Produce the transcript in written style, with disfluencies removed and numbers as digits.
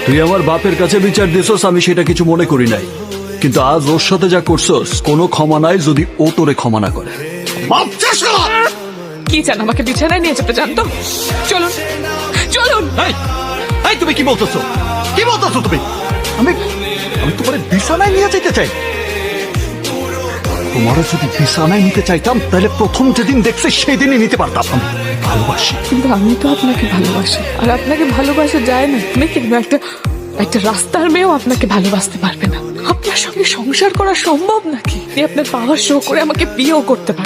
তুই আমার বাপের কাছে বিচার দিছস, আমি সেটা কিছু মনে করি নাই, কিন্তু আজ ওর সাথে যা করছস কোনো ক্ষমা নাই যদি ও তোরে ক্ষমা না করে। কি চান, আমাকে বিছানায় নিয়ে যেতে চান তো? চলুন চলুন। এই তুমি কি বলতেছো, কি বলতেছো তুমি? আমি আমি তোমার বিছানায় নিয়ে যেতে চাই? তোমারও যদি বিছানায় নিতে চাইতাম তাহলে প্রথম যেদিন দেখছে সেদিনই নিতে পারতাম। আমি ভালোবাসি, কিন্তু আমি তো আপনাকে ভালোবাসি, আর আপনাকে ভালোবাসা যায় না। আমি কিন্তু একটা রাস্তার মেয়েও আপনাকে ভালোবাসতে পারবে না। আপনার সঙ্গে সংসার করা সম্ভব নাকি? আপনি আপনার পাওয়ার শো করে আমাকে বিয়েও করতে পারেন।